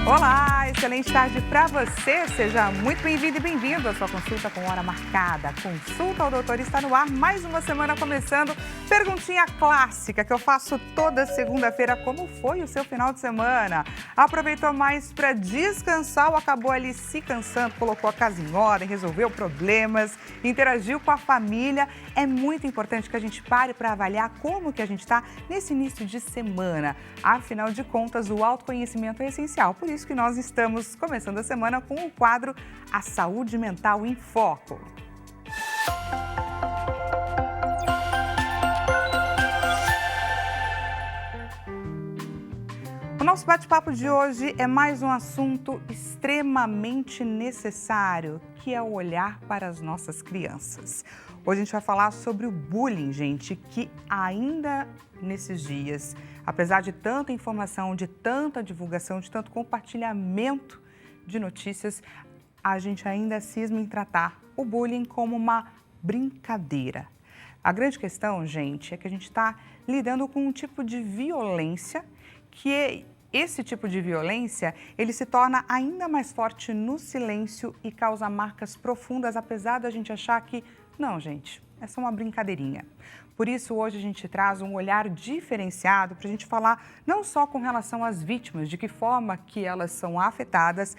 Olá, excelente tarde para você. Seja muito bem-vindo e bem-vindo à sua consulta com hora marcada. Consulta ao Doutor está no ar, mais uma semana começando. Perguntinha clássica que eu faço toda segunda-feira. Como foi o seu final de semana? Aproveitou mais para descansar ou acabou ali se cansando, colocou a casa em ordem, resolveu problemas, interagiu com a família? É muito importante que a gente pare para avaliar como que a gente está nesse início de semana. Afinal de contas, o autoconhecimento é essencial. Por isso que nós estamos começando a semana com o quadro A Saúde Mental em Foco. O nosso bate-papo de hoje é mais um assunto extremamente necessário, que é o olhar para as nossas crianças. Hoje a gente vai falar sobre o bullying, gente, que ainda nesses dias, apesar de tanta informação, de tanta divulgação, de tanto compartilhamento de notícias, a gente ainda cisma em tratar o bullying como uma brincadeira. A grande questão, gente, é que a gente está lidando com um tipo de violência que esse tipo de violência, ele se torna ainda mais forte no silêncio e causa marcas profundas, apesar da gente achar que, não, gente, é só uma brincadeirinha. Por isso, hoje a gente traz um olhar diferenciado para a gente falar não só com relação às vítimas, de que forma que elas são afetadas,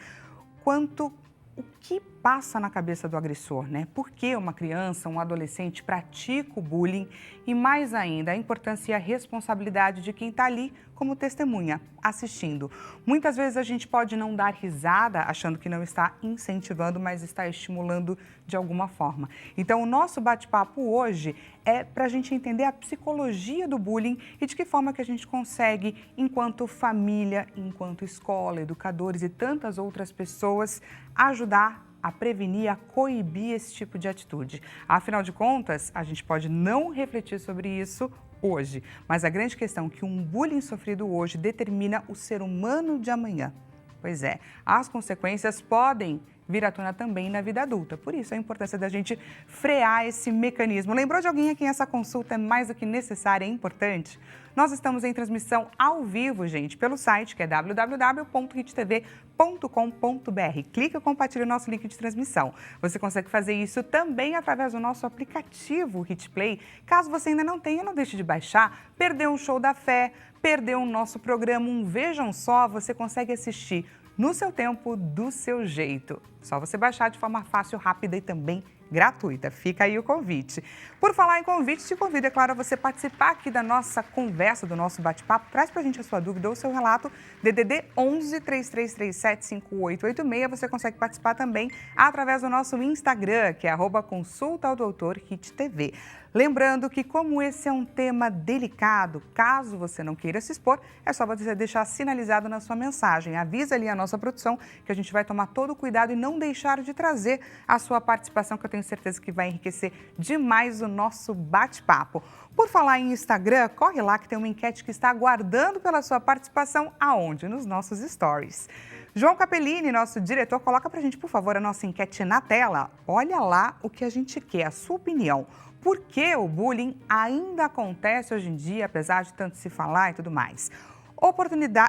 quanto o que passa na cabeça do agressor, né? Por que uma criança, um adolescente pratica o bullying e, mais ainda, a importância e a responsabilidade de quem está ali como testemunha, assistindo. Muitas vezes a gente pode não dar risada achando que não está incentivando, mas está estimulando de alguma forma. Então, o nosso bate-papo hoje é para a gente entender a psicologia do bullying e de que forma que a gente consegue, enquanto família, enquanto escola, educadores e tantas outras pessoas, ajudar a prevenir, a coibir esse tipo de atitude. Afinal de contas, a gente pode não refletir sobre isso hoje, mas a grande questão é que um bullying sofrido hoje determina o ser humano de amanhã. Pois é, as consequências podem vir à tona também na vida adulta. Por isso, a importância da gente frear esse mecanismo. Lembrou de alguém a quem essa consulta é mais do que necessária e importante? Nós estamos em transmissão ao vivo, gente, pelo site que é www.hittv.com.br. Clique e compartilhe o nosso link de transmissão. Você consegue fazer isso também através do nosso aplicativo Hit Play. Caso você ainda não tenha, não deixe de baixar. Perdeu um show da fé, perdeu o nosso programa, um Vejam Só, você consegue assistir no seu tempo, do seu jeito. Só você baixar de forma fácil, rápida e também gratuita. Fica aí o convite. Por falar em convite, te convido, é claro, a você participar aqui da nossa conversa, do nosso bate-papo. Traz pra gente a sua dúvida ou o seu relato. DDD 11 3337 5886. Você consegue participar também através do nosso Instagram, que é @consulta ao Doutor Hit TV. Lembrando que, como esse é um tema delicado, caso você não queira se expor, é só você deixar sinalizado na sua mensagem. Avisa ali a nossa produção que a gente vai tomar todo o cuidado e não deixar de trazer a sua participação, que eu tenho certeza que vai enriquecer demais o nosso bate-papo. Por falar em Instagram, corre lá que tem uma enquete que está aguardando pela sua participação. Aonde? Nos nossos stories. João Capellini, nosso diretor, coloca pra gente, por favor, a nossa enquete na tela. Olha lá o que a gente quer, a sua opinião. Por que o bullying ainda acontece hoje em dia, apesar de tanto se falar e tudo mais?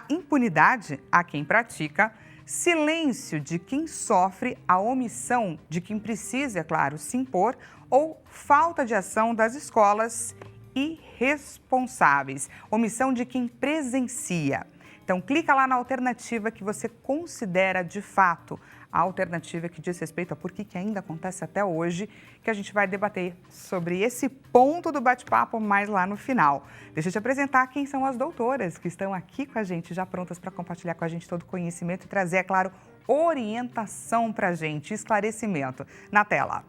Impunidade a quem pratica, silêncio de quem sofre, a omissão de quem precisa, é claro, se impor, ou falta de ação das escolas irresponsáveis, omissão de quem presencia. Então, clica lá na alternativa que você considera de fato a alternativa que diz respeito a por que ainda acontece até hoje, que a gente vai debater sobre esse ponto do bate-papo mais lá no final. Deixa eu te apresentar quem são as doutoras que estão aqui com a gente, já prontas para compartilhar com a gente todo o conhecimento e trazer, é claro, orientação para a gente, esclarecimento. Na tela.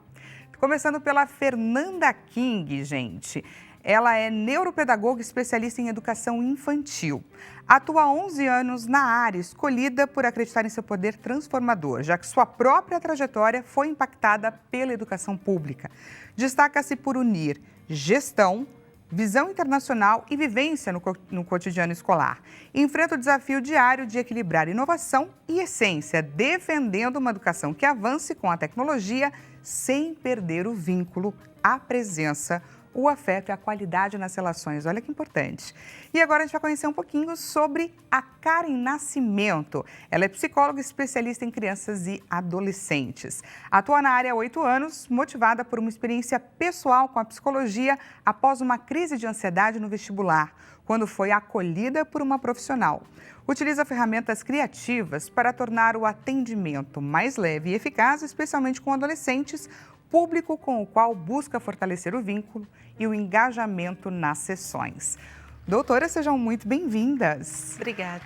Começando pela Fernanda King, gente. Ela é neuropedagoga especialista em educação infantil. Atua há 11 anos na área, escolhida por acreditar em seu poder transformador, já que sua própria trajetória foi impactada pela educação pública. Destaca-se por unir gestão, visão internacional e vivência no cotidiano escolar. Enfrenta o desafio diário de equilibrar inovação e essência, defendendo uma educação que avance com a tecnologia sem perder o vínculo à presença o afeto e a qualidade nas relações. Olha que importante. E agora a gente vai conhecer um pouquinho sobre a Karen Nascimento. Ela é psicóloga especialista em crianças e adolescentes. Atua na área há 8 anos, motivada por uma experiência pessoal com a psicologia após uma crise de ansiedade no vestibular, quando foi acolhida por uma profissional. Utiliza ferramentas criativas para tornar o atendimento mais leve e eficaz, especialmente com adolescentes, público com o qual busca fortalecer o vínculo e o engajamento nas sessões. Doutora, sejam muito bem-vindas. Obrigada.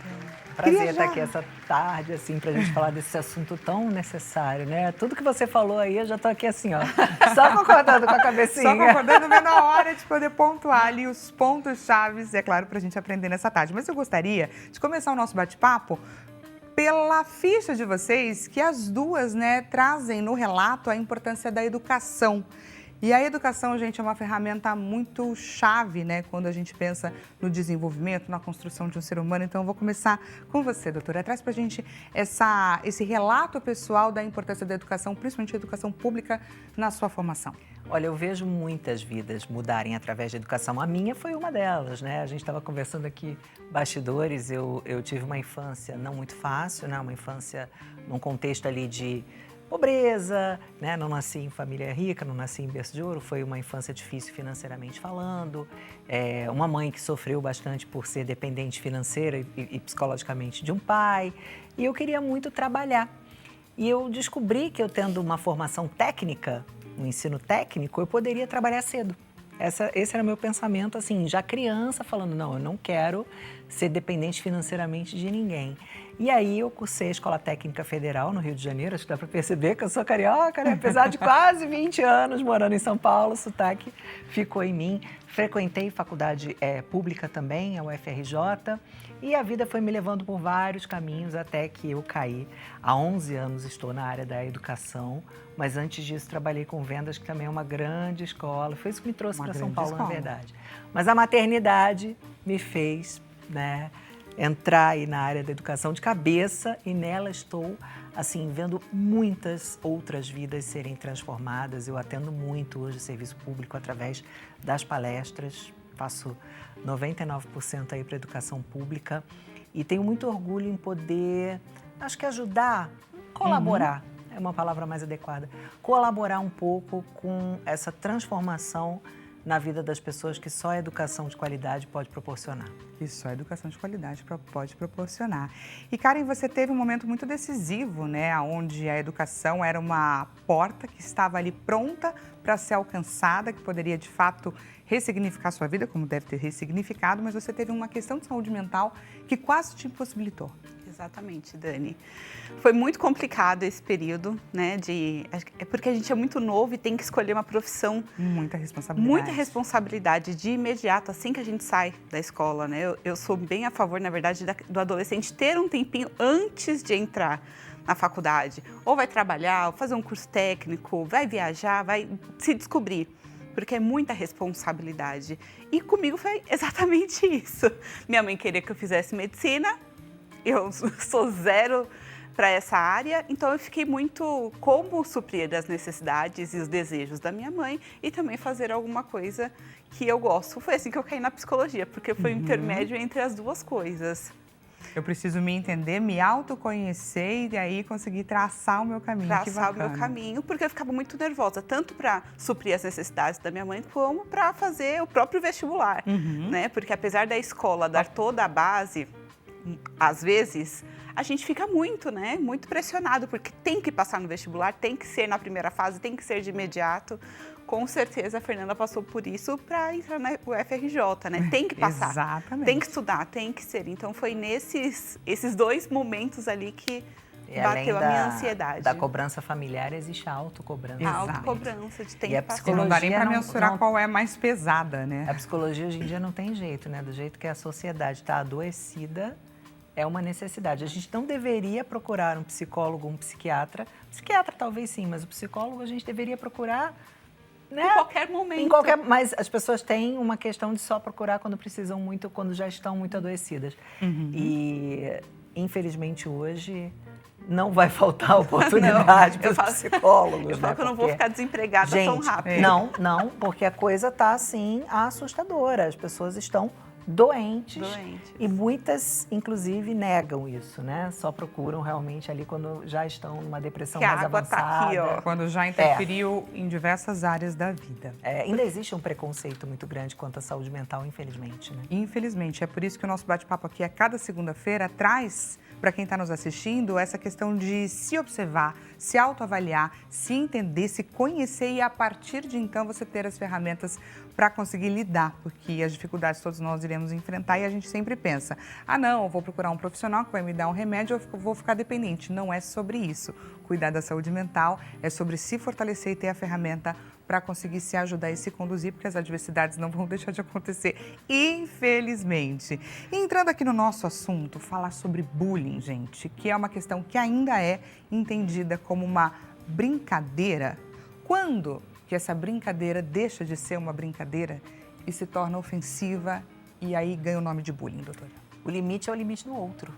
Prazer estar aqui essa tarde, assim, pra gente falar desse assunto tão necessário, né? Tudo que você falou aí, eu já tô aqui assim, ó, só concordando com a cabecinha. Só concordando, vendo a hora de poder pontuar ali os pontos chaves, é claro, pra gente aprender nessa tarde. Mas eu gostaria de começar o nosso bate-papo pela ficha de vocês, que as duas, né, trazem no relato a importância da educação. E a educação, gente, é uma ferramenta muito chave, né, quando a gente pensa no desenvolvimento, na construção de um ser humano. Então, eu vou começar com você, doutora. Traz pra gente esse relato pessoal da importância da educação, principalmente a educação pública, na sua formação. Olha, eu vejo muitas vidas mudarem através da educação. A minha foi uma delas, né? A gente estava conversando aqui, bastidores, eu tive uma infância não muito fácil, né? Uma infância num contexto ali de pobreza, né? Não nasci em família rica, não nasci em berço de ouro, foi uma infância difícil financeiramente falando, uma mãe que sofreu bastante por ser dependente financeira e psicologicamente de um pai, e eu queria muito trabalhar. E eu descobri que eu tendo uma formação técnica, um ensino técnico, eu poderia trabalhar cedo. Esse era meu pensamento, assim, já criança, falando, não, eu não quero ser dependente financeiramente de ninguém. E aí eu cursei a Escola Técnica Federal no Rio de Janeiro, acho que dá para perceber que eu sou carioca, né? Apesar de quase 20 anos morando em São Paulo, o sotaque ficou em mim. Frequentei faculdade pública também, a UFRJ, e a vida foi me levando por vários caminhos até que eu caí. Há 11 anos estou na área da educação, mas antes disso trabalhei com vendas, que também é uma grande escola. Foi isso que me trouxe para São Paulo, na verdade. Mas a maternidade me fez, né, entrar aí na área da educação de cabeça, e nela estou, assim, vendo muitas outras vidas serem transformadas. Eu atendo muito hoje o serviço público através das palestras, faço 99% aí para educação pública e tenho muito orgulho em poder, acho que ajudar, colaborar, é uma palavra mais adequada, colaborar um pouco com essa transformação na vida das pessoas que só a educação de qualidade pode proporcionar. Que só a educação de qualidade pode proporcionar. E, Karen, você teve um momento muito decisivo, né? Onde a educação era uma porta que estava ali pronta para ser alcançada, que poderia, de fato, ressignificar a sua vida, como deve ter ressignificado, mas você teve uma questão de saúde mental que quase te impossibilitou. Exatamente, Dani. Foi muito complicado esse período, né? É porque a gente é muito novo e tem que escolher uma profissão. Muita responsabilidade. Muita responsabilidade de imediato, assim que a gente sai da escola, né? Eu sou bem a favor, na verdade, do adolescente ter um tempinho antes de entrar na faculdade. Ou vai trabalhar, ou fazer um curso técnico, vai viajar, vai se descobrir. Porque é muita responsabilidade. E comigo foi exatamente isso. Minha mãe queria que eu fizesse medicina. Eu sou zero para essa área, então eu fiquei muito como suprir as necessidades e os desejos da minha mãe e também fazer alguma coisa que eu gosto. Foi assim que eu caí na psicologia, porque foi um intermédio entre as duas coisas. Eu preciso me entender, me autoconhecer e aí conseguir traçar o meu caminho. Traçar o meu caminho, porque eu ficava muito nervosa, tanto para suprir as necessidades da minha mãe, como para fazer o próprio vestibular, né? Porque apesar da escola dar toda a base, às vezes, a gente fica muito, né? Muito pressionado, porque tem que passar no vestibular, tem que ser na primeira fase, tem que ser de imediato. Com certeza, a Fernanda passou por isso para entrar na UFRJ, né? Tem que passar, Exatamente. Tem que estudar, tem que ser. Então, foi esses dois momentos ali que bateu a minha ansiedade. Da cobrança familiar, existe a autocobrança. A autocobrança de ter que passar. E não dá nem para mensurar qual é mais pesada, né? A psicologia hoje em dia não tem jeito, né? Do jeito que a sociedade está adoecida, é uma necessidade. A gente não deveria procurar um psicólogo, um psiquiatra. Psiquiatra talvez sim, mas o psicólogo a gente deveria procurar, né? Em qualquer momento. Mas as pessoas têm uma questão de só procurar quando precisam muito, quando já estão muito adoecidas. E, infelizmente, hoje, não vai faltar oportunidade para os psicólogos. Eu falo né? que eu não vou ficar desempregada tão rápido. Não, porque a coisa está, assim, assustadora. As pessoas estão doentes. E muitas, inclusive, negam isso, né? Só procuram realmente ali quando já estão numa depressão que mais a água avançada. Tá aqui, ó. Quando já interferiu em diversas áreas da vida. Ainda existe um preconceito muito grande quanto à saúde mental, infelizmente, né? Infelizmente, é por isso que o nosso bate-papo aqui a cada segunda-feira traz, para quem está nos assistindo, essa questão de se observar, se autoavaliar, se entender, se conhecer e a partir de então você ter as ferramentas para conseguir lidar, porque as dificuldades todos nós iremos enfrentar e a gente sempre pensa, não, eu vou procurar um profissional que vai me dar um remédio, eu vou ficar dependente. Não é sobre isso. Cuidar da saúde mental é sobre se fortalecer e ter a ferramenta para conseguir se ajudar e se conduzir, porque as adversidades não vão deixar de acontecer, infelizmente. E entrando aqui no nosso assunto, falar sobre bullying, gente, que é uma questão que ainda é entendida como uma brincadeira. Quando que essa brincadeira deixa de ser uma brincadeira e se torna ofensiva e aí ganha o nome de bullying, doutora? O limite é o limite do outro,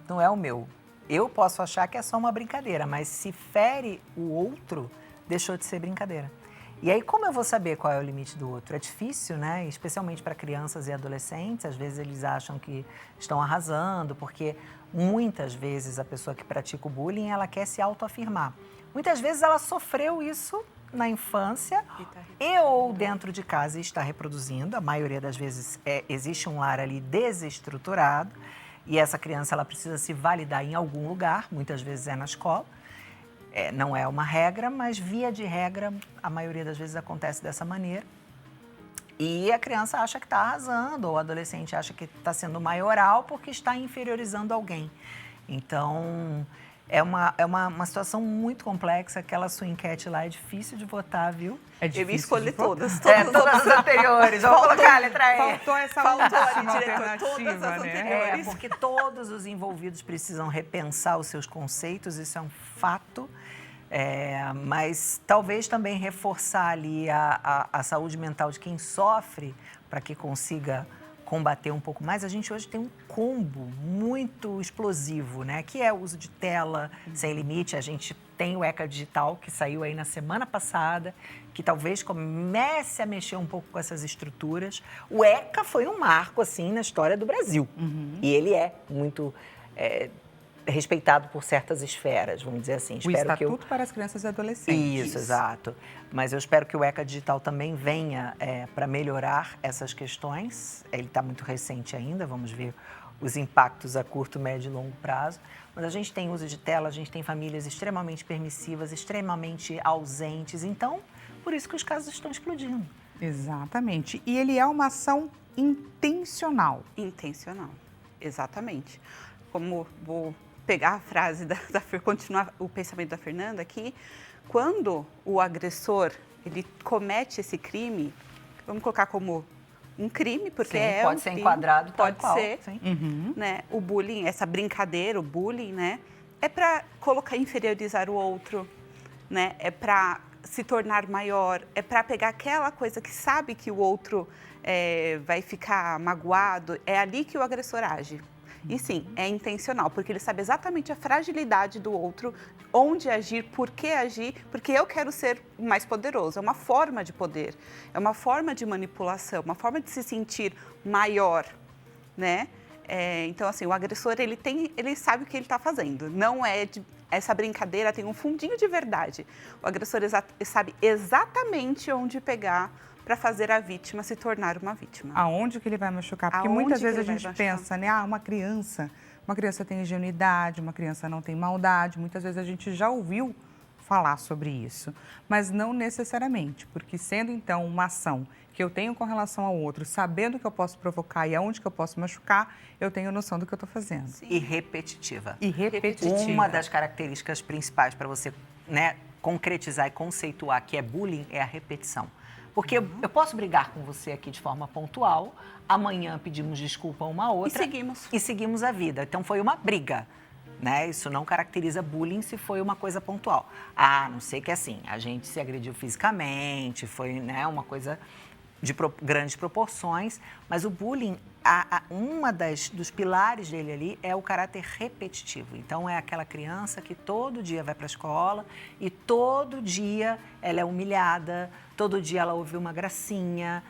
não é o meu. Eu posso achar que é só uma brincadeira, mas se fere o outro, deixou de ser brincadeira. E aí, como eu vou saber qual é o limite do outro? É difícil, né? Especialmente para crianças e adolescentes. Às vezes eles acham que estão arrasando, porque muitas vezes a pessoa que pratica o bullying, ela quer se autoafirmar. Muitas vezes ela sofreu isso na infância ou dentro de casa e está reproduzindo. A maioria das vezes existe um lar ali desestruturado e essa criança ela precisa se validar em algum lugar, muitas vezes é na escola. Não é uma regra, mas via de regra, a maioria das vezes acontece dessa maneira. E a criança acha que está arrasando, ou o adolescente acha que está sendo maioral porque está inferiorizando alguém. Então, é uma situação muito complexa. Aquela sua enquete lá é difícil de votar, viu? É difícil. Eu ia escolher todas. Todas as anteriores. Vamos colocar a letra E. Faltou essa última alternativa, né? Porque todos os envolvidos precisam repensar os seus conceitos, isso é um fato. Mas talvez também reforçar ali a saúde mental de quem sofre para que consiga combater um pouco mais. A gente hoje tem um combo muito explosivo, né? Que é o uso de tela sem limite. A gente tem o ECA Digital, que saiu aí na semana passada, que talvez comece a mexer um pouco com essas estruturas. O ECA foi um marco, assim, na história do Brasil. E ele é muito respeitado por certas esferas, vamos dizer assim. O Estatuto para as Crianças e Adolescentes. Isso, exato. Mas eu espero que o ECA Digital também venha para melhorar essas questões. Ele está muito recente ainda, vamos ver os impactos a curto, médio e longo prazo. Mas a gente tem uso de tela, a gente tem famílias extremamente permissivas, extremamente ausentes. Então, por isso que os casos estão explodindo. Exatamente. E ele é uma ação intencional. Intencional, exatamente. Como vou pegar a frase continuar o pensamento da Fernanda aqui, quando o agressor ele comete esse crime, vamos colocar como um crime, porque sim, pode ser enquadrado, pode tal ser, qual, né? O bullying, essa brincadeira, o bullying, né? É para inferiorizar o outro, né? É para se tornar maior, é para pegar aquela coisa que sabe que o outro vai ficar magoado, é ali que o agressor age. E sim, é intencional, porque ele sabe exatamente a fragilidade do outro, onde agir, por que agir, porque eu quero ser mais poderoso. É uma forma de poder, é uma forma de manipulação, uma forma de se sentir maior, né? Então, assim, o agressor, ele sabe o que ele está fazendo. Não essa brincadeira tem um fundinho de verdade. O agressor sabe exatamente onde pegar para fazer a vítima se tornar uma vítima. Aonde que ele vai machucar? Porque muitas vezes a gente pensa, né? Uma criança tem ingenuidade, uma criança não tem maldade. Muitas vezes a gente já ouviu falar sobre isso, mas não necessariamente, porque sendo então uma ação que eu tenho com relação ao outro, sabendo que eu posso provocar e aonde que eu posso machucar, eu tenho noção do que eu estou fazendo. Sim. E repetitiva. Uma das características principais para você, né, concretizar e conceituar que é bullying é a repetição. Porque eu posso brigar com você aqui de forma pontual, amanhã pedimos desculpa uma a outra e seguimos a vida. Então foi uma briga, né? Isso não caracteriza bullying se foi uma coisa pontual. Não sei que assim, a gente se agrediu fisicamente, foi, né, uma coisa de grandes proporções, mas o bullying dos pilares dele ali é o caráter repetitivo. Então, é aquela criança que todo dia vai para a escola e todo dia ela é humilhada, todo dia ela ouve uma gracinha,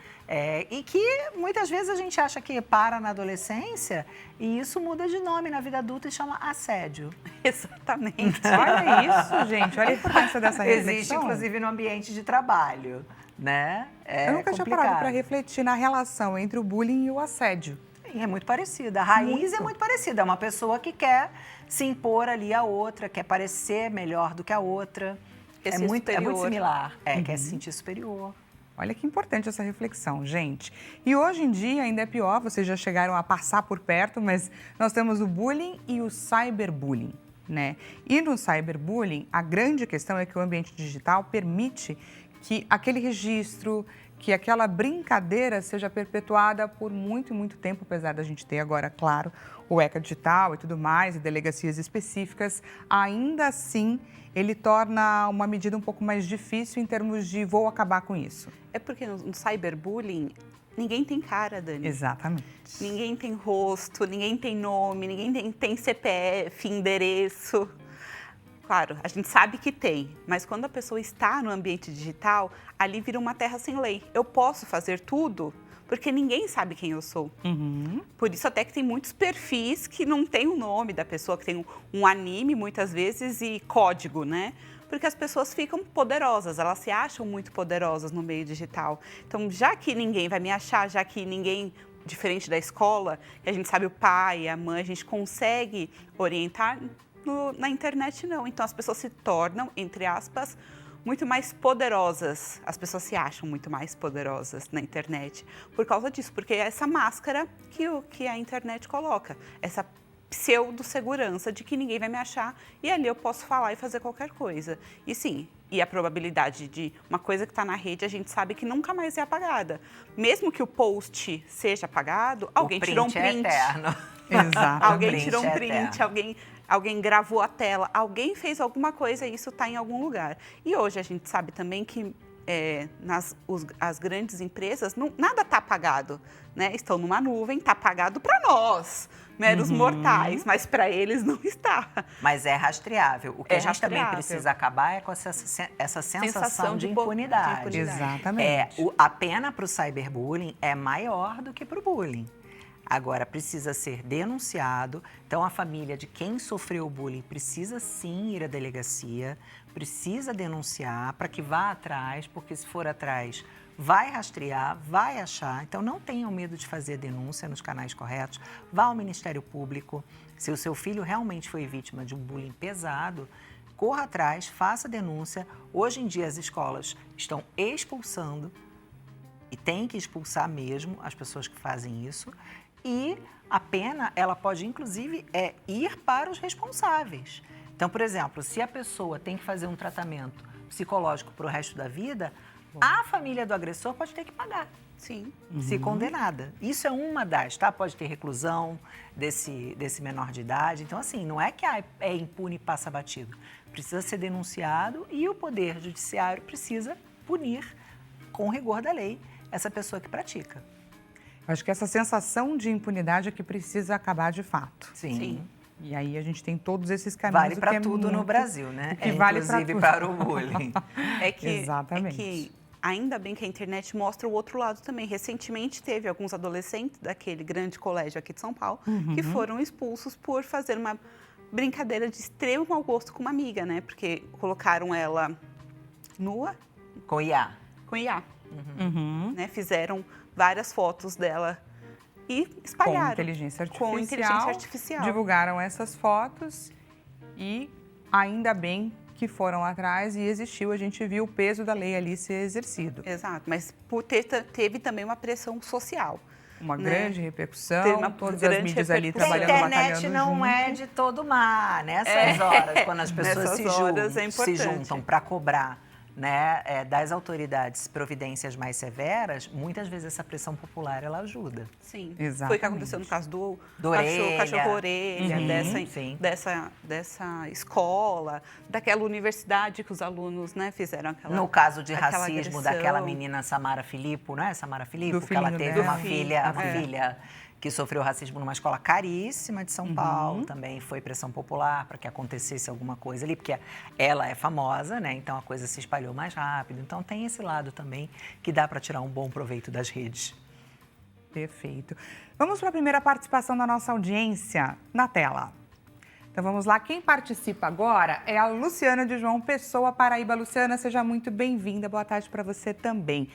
e que muitas vezes a gente acha que para na adolescência e isso muda de nome na vida adulta e chama assédio. Exatamente. Olha isso, gente. Olha a importância dessa reflexão. Existe, inclusive, no ambiente de trabalho, né? Eu nunca tinha parado para refletir na relação entre o bullying e o assédio. É muito parecida. A raiz é muito parecida. É uma pessoa que quer se impor ali à outra, quer parecer melhor do que a outra. É muito similar. Quer se sentir superior. Olha que importante essa reflexão, gente. E hoje em dia ainda é pior, vocês já chegaram a passar por perto, mas nós temos o bullying e o cyberbullying, né? E no cyberbullying, a grande questão é que o ambiente digital permite que aquele registro, que aquela brincadeira seja perpetuada por muito e muito tempo, apesar da gente ter agora, claro, o ECA digital e tudo mais, e delegacias específicas, ainda assim ele torna uma medida um pouco mais difícil em termos de vou acabar com isso. É porque no cyberbullying ninguém tem cara, Dani. Exatamente. Ninguém tem rosto, ninguém tem nome, ninguém tem CPF, endereço. Claro, a gente sabe que tem, mas quando a pessoa está no ambiente digital, ali vira uma terra sem lei. Eu posso fazer tudo porque ninguém sabe quem eu sou. Por isso até que tem muitos perfis que não tem o nome da pessoa, que tem um anime muitas vezes e código, né? Porque as pessoas ficam poderosas, elas se acham muito poderosas no meio digital. Então, já que ninguém vai me achar, já que ninguém, diferente da escola, que a gente sabe o pai, a mãe, a gente consegue orientar, na internet não. Então as pessoas se tornam, entre aspas, muito mais poderosas. As pessoas se acham muito mais poderosas na internet por causa disso, porque é essa máscara que a internet coloca, essa pseudo-segurança de que ninguém vai me achar e ali eu posso falar e fazer qualquer coisa. E sim, e a probabilidade de uma coisa que está na rede, a gente sabe que nunca mais é apagada. Mesmo que o post seja apagado, alguém tirou um print. É eterno. Exato. Alguém tirou um print, alguém gravou a tela, alguém fez alguma coisa e isso está em algum lugar. E hoje a gente sabe também que as grandes empresas, nada está apagado, né? Estão numa nuvem, está apagado para nós, meros mortais, mas para eles não está. Mas é rastreável. O que a gente também precisa acabar é com essa sensação de impunidade. Exatamente. A pena para o cyberbullying é maior do que para o bullying. Agora, precisa ser denunciado. Então, a família de quem sofreu o bullying precisa sim ir à delegacia, precisa denunciar para que vá atrás, porque se for atrás, vai rastrear, vai achar. Então, não tenham medo de fazer denúncia nos canais corretos. Vá ao Ministério Público. Se o seu filho realmente foi vítima de um bullying pesado, corra atrás, faça denúncia. Hoje em dia, as escolas estão expulsando, e tem que expulsar mesmo as pessoas que fazem isso. E a pena, ela pode, inclusive, ir para os responsáveis. Então, por exemplo, se a pessoa tem que fazer um tratamento psicológico para o resto da vida, a família do agressor pode ter que pagar. Sim. Se condenada. Isso é uma das, tá? Pode ter reclusão desse menor de idade. Então, assim, não é que é impune e passa batido. Precisa ser denunciado e o Poder Judiciário precisa punir, com rigor da lei, essa pessoa que pratica. Acho que essa sensação de impunidade é que precisa acabar de fato. Sim. E aí a gente tem todos esses caminhos. Vale para tudo no Brasil, né? Que vale inclusive para o bullying. Exatamente. É que ainda bem que a internet mostra o outro lado também. Recentemente teve alguns adolescentes daquele grande colégio aqui de São Paulo que foram expulsos por fazer uma brincadeira de extremo mau gosto com uma amiga, né? Porque colocaram ela nua. Com IA. Com IA. Né? Fizeram várias fotos dela e espalharam. Com inteligência artificial. Divulgaram essas fotos e ainda bem que foram atrás e existiu, a gente viu o peso da lei ali ser exercido. Exato, mas teve também uma pressão social. Uma grande repercussão, todas as mídias ali trabalhando, batalhando. A internet não é de todo mar, nessas horas, quando as pessoas se juntam para cobrar, né, das autoridades providências mais severas, muitas vezes essa pressão popular ela ajuda. Sim, exatamente. Foi o que aconteceu no caso do cachorro-orelha, dessa escola, daquela universidade que os alunos, né, fizeram aquela No caso de racismo agressão. Daquela menina Samara Filippo, não é? Samara Filippo, que ela teve uma filha que sofreu racismo numa escola caríssima de São Paulo, também foi pressão popular para que acontecesse alguma coisa ali, porque ela é famosa, né? Então a coisa se espalhou mais rápido. Então tem esse lado também que dá para tirar um bom proveito das redes. Perfeito. Vamos para a primeira participação da nossa audiência na tela. Então vamos lá, quem participa agora é a Luciana de João Pessoa, Paraíba. Luciana, seja muito bem-vinda, boa tarde para você também.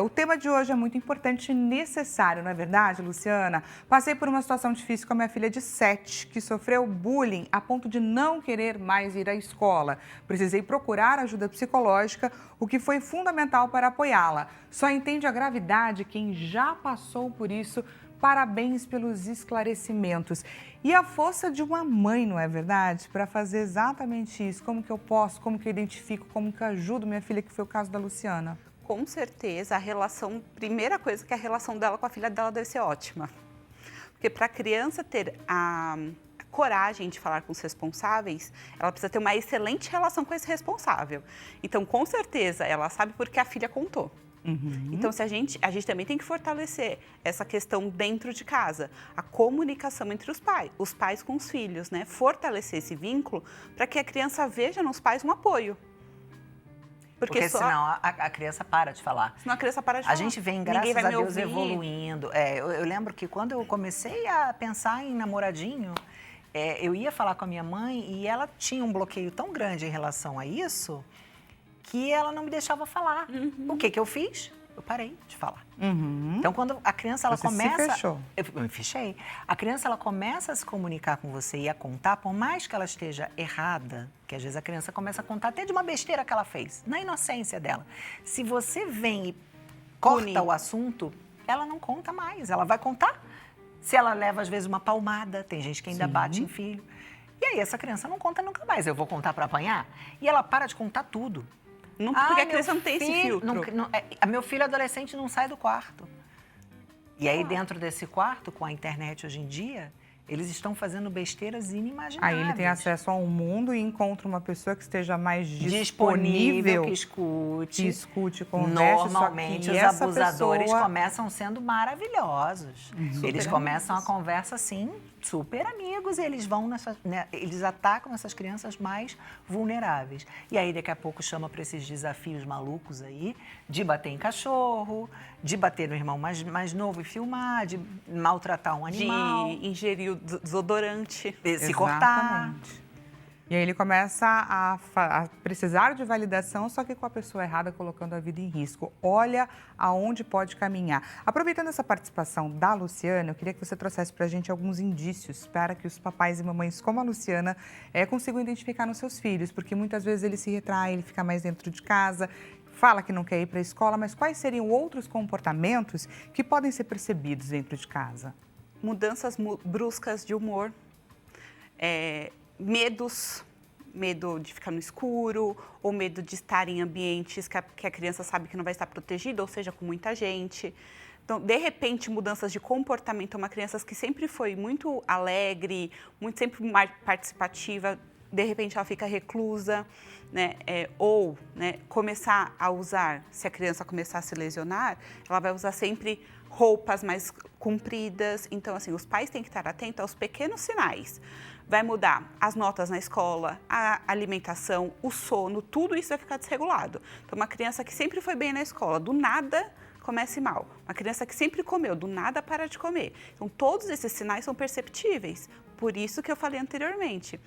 O tema de hoje é muito importante e necessário, não é verdade, Luciana? Passei por uma situação difícil com a minha filha de 7, que sofreu bullying a ponto de não querer mais ir à escola. Precisei procurar ajuda psicológica, o que foi fundamental para apoiá-la. Só entende a gravidade quem já passou por isso. Parabéns pelos esclarecimentos. E a força de uma mãe, não é verdade? Para fazer exatamente isso. Como que eu posso, como que eu identifico, como que eu ajudo minha filha, que foi o caso da Luciana? Com certeza, primeira coisa que a relação dela com a filha dela deve ser ótima. Porque para a criança ter a coragem de falar com os responsáveis, ela precisa ter uma excelente relação com esse responsável. Então, com certeza, ela sabe porque a filha contou. Então, a gente também tem que fortalecer essa questão dentro de casa, a comunicação entre os pais com os filhos, né? Fortalecer esse vínculo para que a criança veja nos pais um apoio. Porque senão a criança para de falar. Senão a criança para de falar. A gente vem, graças a Deus, evoluindo. Eu lembro que quando eu comecei a pensar em namoradinho, eu ia falar com a minha mãe e ela tinha um bloqueio tão grande em relação a isso que ela não me deixava falar. O que eu fiz? Eu parei de falar. Então, quando a criança ela começa... Você se fechou. Eu me fechei. A criança ela começa a se comunicar com você e a contar, por mais que ela esteja errada, que às vezes a criança começa a contar até de uma besteira que ela fez, na inocência dela. Se você vem e corta o assunto, ela não conta mais. Ela vai contar se ela leva, às vezes, uma palmada. Tem gente que ainda bate em filho. E aí, essa criança não conta nunca mais. Eu vou contar para apanhar? E ela para de contar tudo. Porque a criança não tem esse filtro. Meu filho adolescente não sai do quarto. E aí, dentro desse quarto, com a internet hoje em dia, eles estão fazendo besteiras inimagináveis. Aí ele tem acesso ao mundo e encontra uma pessoa que esteja mais disponível, que escute, converse. Normalmente, os abusadores começam sendo maravilhosos. Eles começam a conversa assim, super amigos, e eles vão eles atacam essas crianças mais vulneráveis. E aí, daqui a pouco, chama para esses desafios malucos aí, de bater em cachorro, de bater no irmão mais novo e filmar, de maltratar um animal. De ingerir o desodorante. Se cortar. E aí ele começa a precisar de validação, só que com a pessoa errada, colocando a vida em risco. Olha aonde pode caminhar. Aproveitando essa participação da Luciana, eu queria que você trouxesse para a gente alguns indícios para que os papais e mamães como a Luciana consigam identificar nos seus filhos, porque muitas vezes ele se retrai, ele fica mais dentro de casa, fala que não quer ir para a escola, mas quais seriam outros comportamentos que podem ser percebidos dentro de casa? Mudanças bruscas de humor, medo de ficar no escuro, ou medo de estar em ambientes que a criança sabe que não vai estar protegida, ou seja, com muita gente. Então, de repente, mudanças de comportamento. Uma criança que sempre foi muito alegre, sempre mais participativa, de repente ela fica reclusa, né? Começar a usar, se a criança começar a se lesionar, ela vai usar sempre roupas mais compridas. Então, assim, os pais têm que estar atentos aos pequenos sinais. Vai mudar as notas na escola, a alimentação, o sono, tudo isso vai ficar desregulado. Então, uma criança que sempre foi bem na escola, do nada comece mal. Uma criança que sempre comeu, do nada para de comer. Então, todos esses sinais são perceptíveis. Por isso que eu falei anteriormente.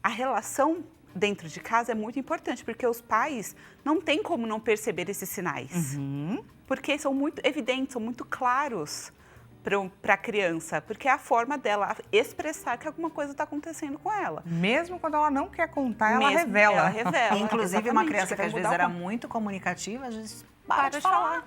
A relação dentro de casa é muito importante, porque os pais não têm como não perceber esses sinais. Porque são muito evidentes, são muito claros para a criança, porque é a forma dela expressar que alguma coisa está acontecendo com ela. Mesmo quando ela não quer contar, ela revela. Ela revela. Inclusive, uma criança que às vezes era muito comunicativa, às vezes para de falar.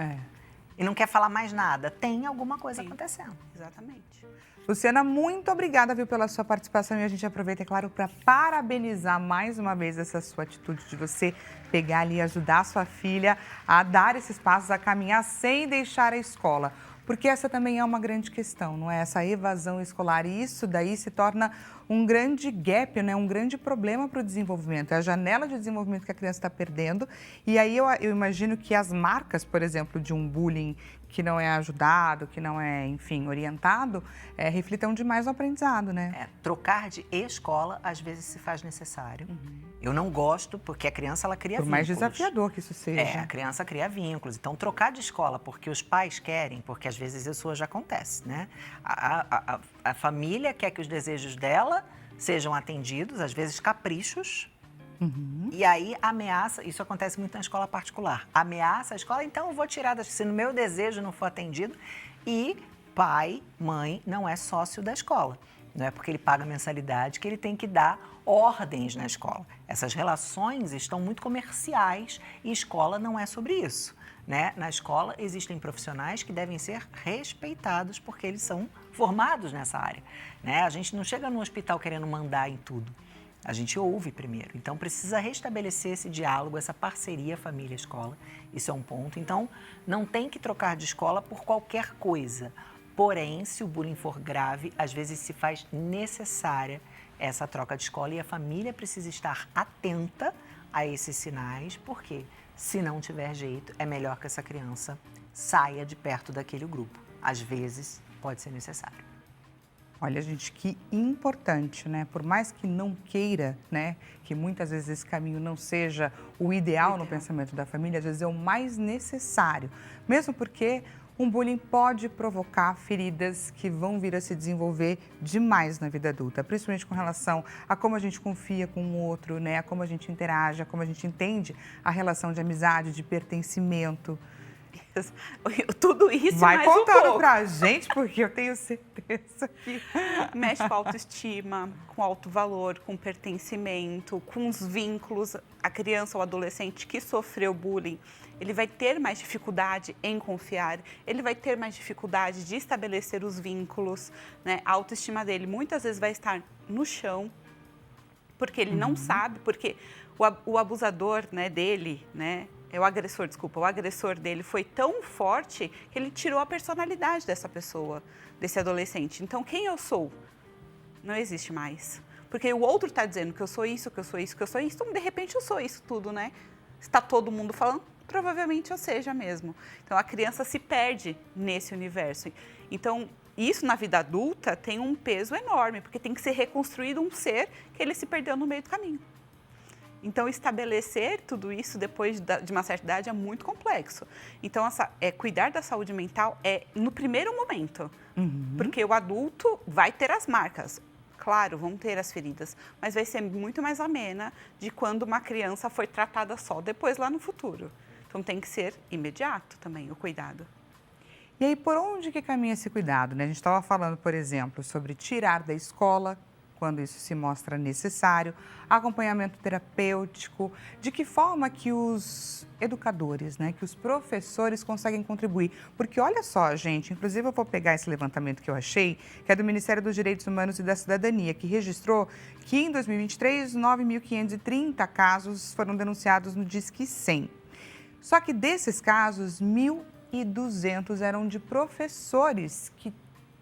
E não quer falar mais nada. Tem alguma coisa acontecendo. Exatamente. Luciana, muito obrigada, pela sua participação, e a gente aproveita, é claro, para parabenizar mais uma vez essa sua atitude de você pegar ali e ajudar a sua filha a dar esses passos, a caminhar sem deixar a escola. Porque essa também é uma grande questão, não é? Essa evasão escolar, e isso daí se torna um grande gap, né? Um grande problema para o desenvolvimento. É a janela de desenvolvimento que a criança está perdendo. E aí eu imagino que as marcas, por exemplo, de um bullying que não é ajudado, que não é, enfim, orientado, reflitam demais no aprendizado, né? Trocar de escola, às vezes, se faz necessário. Eu não gosto, porque a criança, ela cria Por mais vínculos. desafiador que isso seja. A criança cria vínculos. Então, trocar de escola porque os pais querem, porque às vezes isso hoje acontece, né? A família quer que os desejos dela sejam atendidos, às vezes caprichos. E aí ameaça, isso acontece muito na escola particular, ameaça a escola, então eu vou tirar, se no meu desejo não for atendido, e pai, mãe não é sócio da escola. Não é porque ele paga mensalidade que ele tem que dar ordens na escola. Essas relações estão muito comerciais e escola não é sobre isso, né? Na escola existem profissionais que devem ser respeitados porque eles são formados nessa área, né? A gente não chega no hospital querendo mandar em tudo. A gente ouve primeiro. Então, precisa restabelecer esse diálogo, essa parceria família-escola. Isso é um ponto. Então, não tem que trocar de escola por qualquer coisa. Porém, se o bullying for grave, às vezes se faz necessária essa troca de escola e a família precisa estar atenta a esses sinais, porque se não tiver jeito, é melhor que essa criança saia de perto daquele grupo. Às vezes, pode ser necessário. Olha, gente, que importante, né? Por mais que não queira, né? Que muitas vezes esse caminho não seja o ideal no pensamento da família, às vezes é o mais necessário. Mesmo porque um bullying pode provocar feridas que vão vir a se desenvolver demais na vida adulta, principalmente com relação a como a gente confia com o outro, né? A como a gente interage, a como a gente entende a relação de amizade, de pertencimento. Tudo isso vai mais contando um pouco. pra gente, porque eu tenho certeza que mexe com a autoestima, com alto valor, com pertencimento, com os vínculos. A criança ou adolescente que sofreu bullying, ele vai ter mais dificuldade em confiar, ele vai ter mais dificuldade de estabelecer os vínculos, né? A autoestima dele muitas vezes vai estar no chão, porque ele não sabe, porque o abusador, né, dele, né? O agressor dele foi tão forte que ele tirou a personalidade dessa pessoa, desse adolescente. Então, quem eu sou? Não existe mais. Porque o outro está dizendo que eu sou isso, que eu sou isso, que eu sou isso. Então, de repente, eu sou isso tudo, né? Está todo mundo falando, provavelmente eu seja mesmo. Então, a criança se perde nesse universo. Então, isso na vida adulta tem um peso enorme, porque tem que ser reconstruído um ser que ele se perdeu no meio do caminho. Então, estabelecer tudo isso depois de uma certa idade é muito complexo. Então, cuidar da saúde mental é no primeiro momento, porque o adulto vai ter as marcas. Claro, vão ter as feridas, mas vai ser muito mais amena de quando uma criança foi tratada só depois lá no futuro. Então, tem que ser imediato também o cuidado. E aí, por onde que caminha esse cuidado, né? A gente estava falando, por exemplo, sobre tirar da escola, quando isso se mostra necessário, acompanhamento terapêutico, de que forma que os educadores, né, que os professores conseguem contribuir. Porque olha só, gente, inclusive eu vou pegar esse levantamento que eu achei, que é do Ministério dos Direitos Humanos e da Cidadania, que registrou que em 2023, 9.530 casos foram denunciados no Disque 100. Só que desses casos, 1.200 eram de professores que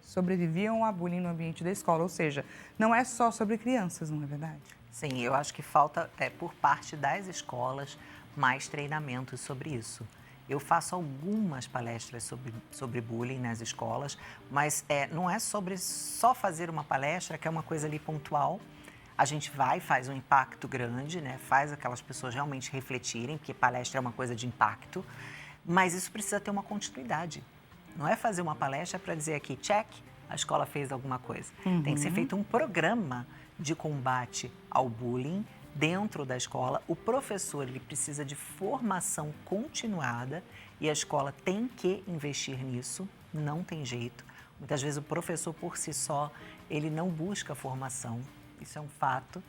sobreviviam a bullying no ambiente da escola, ou seja, não é só sobre crianças, não é verdade? Sim, eu acho que falta, por parte das escolas, mais treinamentos sobre isso. Eu faço algumas palestras sobre bullying nas escolas, mas não é sobre só fazer uma palestra, que é uma coisa ali pontual. A gente faz um impacto grande, né? Faz aquelas pessoas realmente refletirem, porque palestra é uma coisa de impacto, mas isso precisa ter uma continuidade. Não é fazer uma palestra para dizer aqui, check, a escola fez alguma coisa. Tem que ser feito um programa de combate ao bullying dentro da escola. O professor, ele precisa de formação continuada e a escola tem que investir nisso, não tem jeito. Muitas vezes o professor por si só, ele não busca formação, isso é um fato,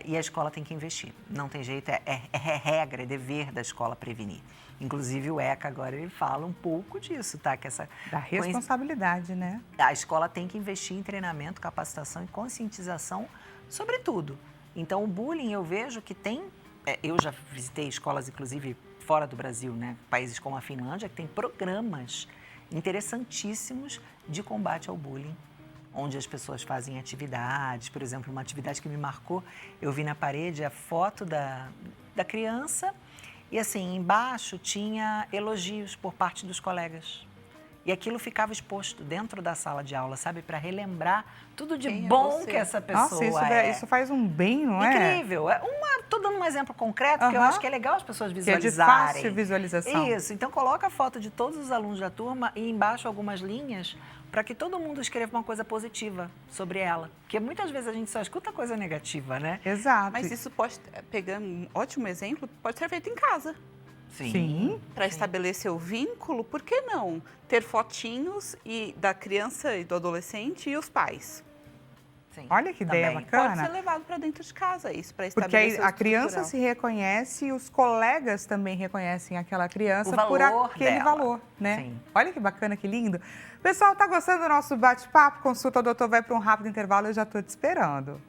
e a escola tem que investir. Não tem jeito, é regra, é dever da escola prevenir. Inclusive o ECA agora ele fala um pouco disso, tá? Que da responsabilidade, né? A escola tem que investir em treinamento, capacitação e conscientização sobre tudo. Então o bullying eu vejo que tem, eu já visitei escolas inclusive fora do Brasil, né? Países como a Finlândia, que tem programas interessantíssimos de combate ao bullying, onde as pessoas fazem atividades. Por exemplo, uma atividade que me marcou, eu vi na parede a foto da criança E assim, embaixo tinha elogios por parte dos colegas. E aquilo ficava exposto dentro da sala de aula, sabe? Para relembrar tudo de bom que essa pessoa isso faz um bem, não é? Incrível. Estou dando um exemplo concreto, que eu acho que é legal as pessoas visualizarem. Que é de fácil visualização. Isso. Então, coloca a foto de todos os alunos da turma e embaixo algumas linhas para que todo mundo escreva uma coisa positiva sobre ela. Porque muitas vezes a gente só escuta coisa negativa, né? Exato. Mas isso pode, pegando um ótimo exemplo, pode ser feito em casa. Sim. Para estabelecer o vínculo, por que não ter fotinhos da criança e do adolescente e os pais? Sim. Olha que ideia Também. bacana. Pode ser levado para dentro de casa isso, para Porque estabelecer aí a criança se reconhece e os colegas também reconhecem aquela criança por aquele valor, né? Sim. Olha que bacana, que lindo. Pessoal, tá gostando do nosso bate-papo? Consulta o doutor, vai para um rápido intervalo, eu já estou te esperando.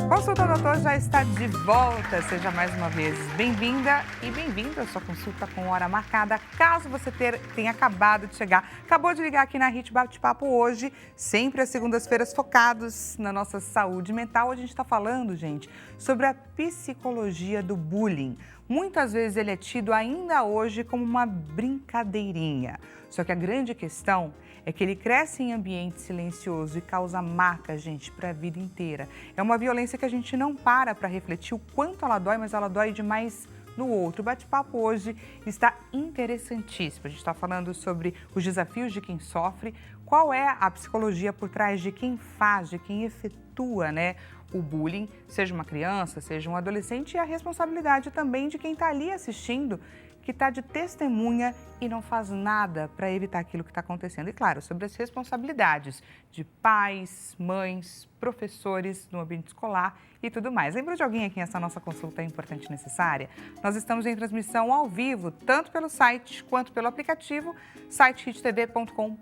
Consulta Doutor já está de volta. Seja mais uma vez bem-vinda e bem-vindo à sua consulta com hora marcada. Caso você tenha acabado de chegar, acabou de ligar aqui na Hit Bate-Papo hoje, sempre às segundas-feiras focados na nossa saúde mental. A gente está falando, gente, sobre a psicologia do bullying. Muitas vezes ele é tido ainda hoje como uma brincadeirinha. Só que a grande questão é que ele cresce em ambiente silencioso e causa marca, gente, para a vida inteira. É uma violência que a gente não para refletir o quanto ela dói, mas ela dói demais no outro. O bate-papo hoje está interessantíssimo. A gente está falando sobre os desafios de quem sofre, qual é a psicologia por trás de quem faz, de quem efetua, né, o bullying, seja uma criança, seja um adolescente, e a responsabilidade também de quem está ali assistindo, que está de testemunha e não faz nada para evitar aquilo que está acontecendo. E, claro, sobre as responsabilidades de pais, mães, professores no ambiente escolar e tudo mais. Lembra de alguém a quem essa nossa consulta é importante e necessária? Nós estamos em transmissão ao vivo, tanto pelo site quanto pelo aplicativo, site hittv.com.br,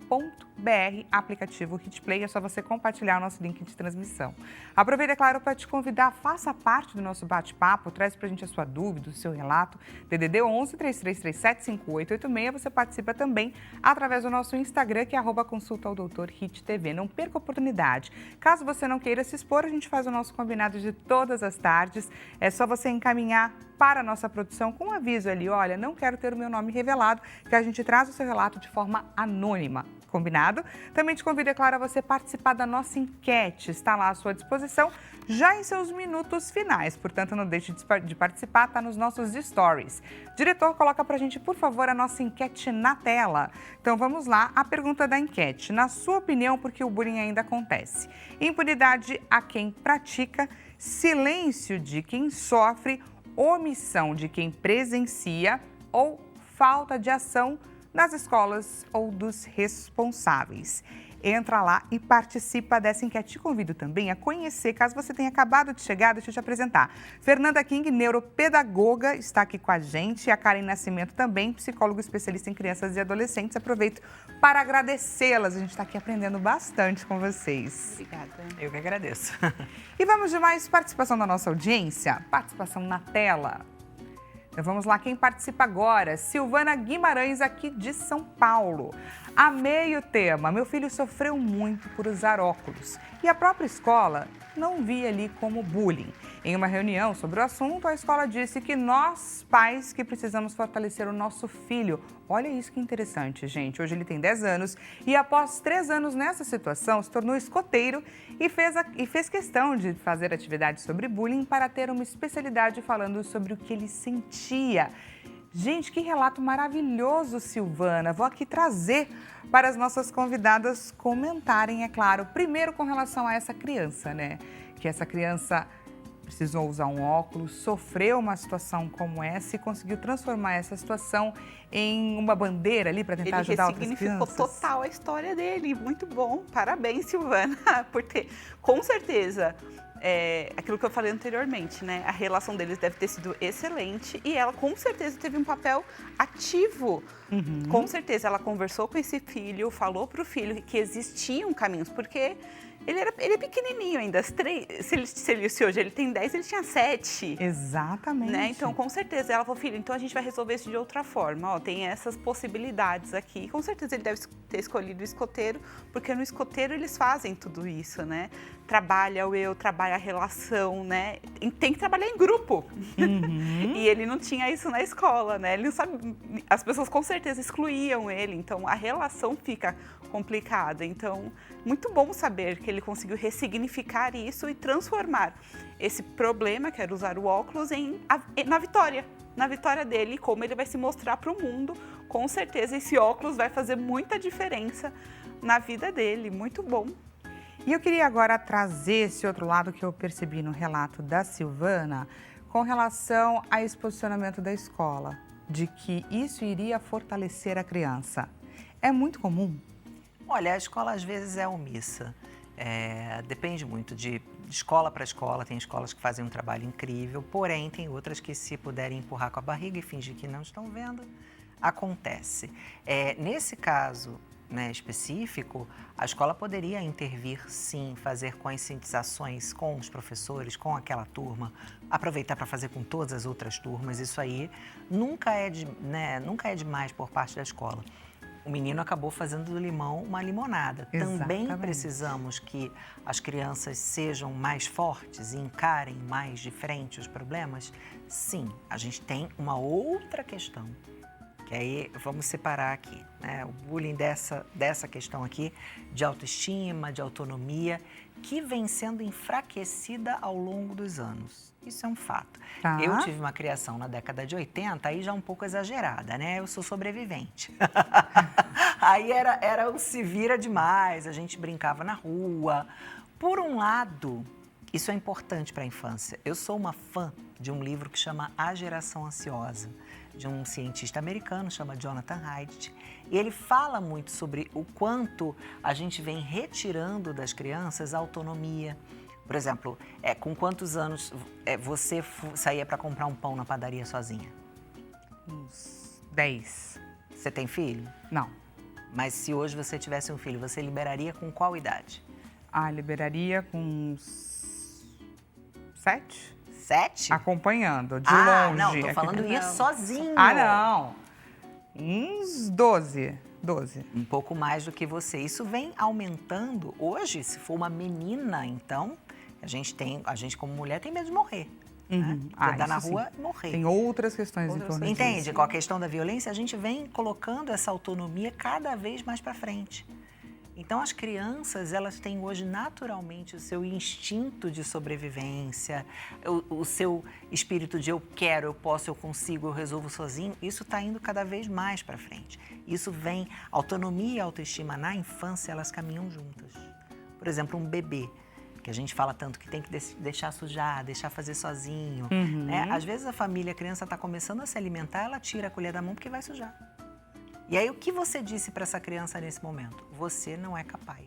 aplicativo HitPlay, é só você compartilhar o nosso link de transmissão. Aproveita, é claro, para te convidar, faça parte do nosso bate-papo, traz para a gente a sua dúvida, o seu relato, DDD 11 3337 5886, você participa também através do nosso Instagram, que é @consultaodoutorhittv. Não perca a oportunidade. Caso você não queira se expor, a gente faz o nosso combinado de todas as tardes. É só você encaminhar para a nossa produção com um aviso ali, olha, não quero ter o meu nome revelado, que a gente traz o seu relato de forma anônima. Combinado? Também te convido, é claro, a você participar da nossa enquete. Está lá à sua disposição, já em seus minutos finais. Portanto, não deixe de participar, está nos nossos stories. Diretor, coloca pra gente, por favor, a nossa enquete na tela. Então, vamos lá. A pergunta da enquete. Na sua opinião, por que o bullying ainda acontece? Impunidade a quem pratica, silêncio de quem sofre, omissão de quem presencia ou falta de ação das escolas ou dos responsáveis. Entra lá e participa dessa enquete. Te convido também a conhecer, caso você tenha acabado de chegar, deixa eu te apresentar. Fernanda King, neuropedagoga, está aqui com a gente. E a Karen Nascimento também, psicólogo especialista em crianças e adolescentes. Aproveito para agradecê-las. A gente está aqui aprendendo bastante com vocês. Obrigada. Eu que agradeço. E vamos de mais participação da nossa audiência? Participação na tela. Então vamos lá, quem participa agora? Silvana Guimarães, aqui de São Paulo. Amei o tema. Meu filho sofreu muito por usar óculos e a própria escola não via ali como bullying. Em uma reunião sobre o assunto, a escola disse que nós, pais, que precisamos fortalecer o nosso filho. Olha isso que interessante, gente. Hoje ele tem 10 anos e após 3 anos nessa situação, se tornou escoteiro e fez questão de fazer atividades sobre bullying para ter uma especialidade falando sobre o que ele sentia. Gente, que relato maravilhoso, Silvana. Vou aqui trazer para as nossas convidadas comentarem, é claro. Primeiro, com relação a essa criança, né? Que essa criança precisou usar um óculos, sofreu uma situação como essa e conseguiu transformar essa situação em uma bandeira ali para tentar ajudar outras crianças. Ele ressignificou total a história dele. Muito bom. Parabéns, Silvana, por ter, com certeza, aquilo que eu falei anteriormente, né? A relação deles deve ter sido excelente e ela com certeza teve um papel ativo. Com certeza ela conversou com esse filho, falou para o filho que existiam caminhos, porque Ele é pequenininho ainda. Se hoje ele tem 10, ele tinha 7. Exatamente. Né? Então, com certeza, ela falou, filho, então a gente vai resolver isso de outra forma. Ó, tem essas possibilidades aqui. Com certeza ele deve ter escolhido o escoteiro, porque no escoteiro eles fazem tudo isso, né? Trabalha o eu, trabalha a relação, né? Tem que trabalhar em grupo. E ele não tinha isso na escola, né? Ele não sabe, as pessoas com certeza excluíam ele, então a relação fica complicada. Então, muito bom saber que ele conseguiu ressignificar isso e transformar esse problema, que era usar o óculos, na vitória dele, como ele vai se mostrar para o mundo. Com certeza esse óculos vai fazer muita diferença na vida dele, muito bom. E eu queria agora trazer esse outro lado que eu percebi no relato da Silvana, com relação a esse posicionamento da escola, de que isso iria fortalecer a criança. É muito comum? Olha, a escola às vezes é omissa. Depende muito de escola para escola. Tem escolas que fazem um trabalho incrível, porém tem outras que, se puderem empurrar com a barriga e fingir que não estão vendo, acontece. Nesse caso, né, específico, a escola poderia intervir, sim, fazer conscientizações com os professores, com aquela turma, aproveitar para fazer com todas as outras turmas. Isso aí nunca é demais por parte da escola. O menino acabou fazendo do limão uma limonada. Exatamente. Também precisamos que as crianças sejam mais fortes e encarem mais de frente os problemas? Sim, a gente tem uma outra questão, que aí vamos separar aqui, né? O bullying dessa questão aqui de autoestima, de autonomia, que vem sendo enfraquecida ao longo dos anos. Isso é um fato. Tá. Eu tive uma criação na década de 80, aí já um pouco exagerada, né? Eu sou sobrevivente. Aí era o se vira demais, a gente brincava na rua. Por um lado, isso é importante para a infância. Eu sou uma fã de um livro que chama A Geração Ansiosa, de um cientista americano, chama Jonathan Haidt. E ele fala muito sobre o quanto a gente vem retirando das crianças a autonomia. Por exemplo, com quantos anos você saía para comprar um pão na padaria sozinha? Uns 10. Você tem filho? Não. Mas se hoje você tivesse um filho, você liberaria com qual idade? Liberaria com uns 7. 7? Acompanhando, de longe. Não, tô falando ir sozinho. Não. Uns 12. Um pouco mais do que você. Isso vem aumentando. Hoje, se for uma menina, então, a gente como mulher tem medo de morrer. Né? Andar na rua e morrer. Tem outras questões em torno disso. Entende? Com a questão da violência, a gente vem colocando essa autonomia cada vez mais para frente. Então, as crianças, elas têm hoje naturalmente o seu instinto de sobrevivência, o seu espírito de eu quero, eu posso, eu consigo, eu resolvo sozinho. Isso está indo cada vez mais para frente. Isso vem, autonomia e autoestima na infância, elas caminham juntas. Por exemplo, um bebê, que a gente fala tanto que tem que deixar sujar, deixar fazer sozinho. Né? Às vezes a criança está começando a se alimentar, ela tira a colher da mão porque vai sujar. E aí, o que você disse para essa criança nesse momento? Você não é capaz.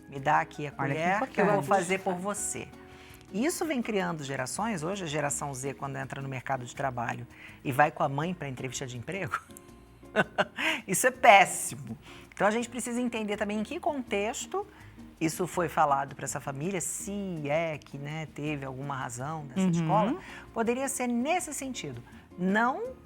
Me dá aqui a colher que eu vou fazer por você. E isso vem criando gerações. Hoje, a geração Z, quando entra no mercado de trabalho e vai com a mãe para a entrevista de emprego, isso é péssimo. Então, a gente precisa entender também em que contexto isso foi falado para essa família, se é que, né, teve alguma razão dessa escola. Poderia ser nesse sentido. Não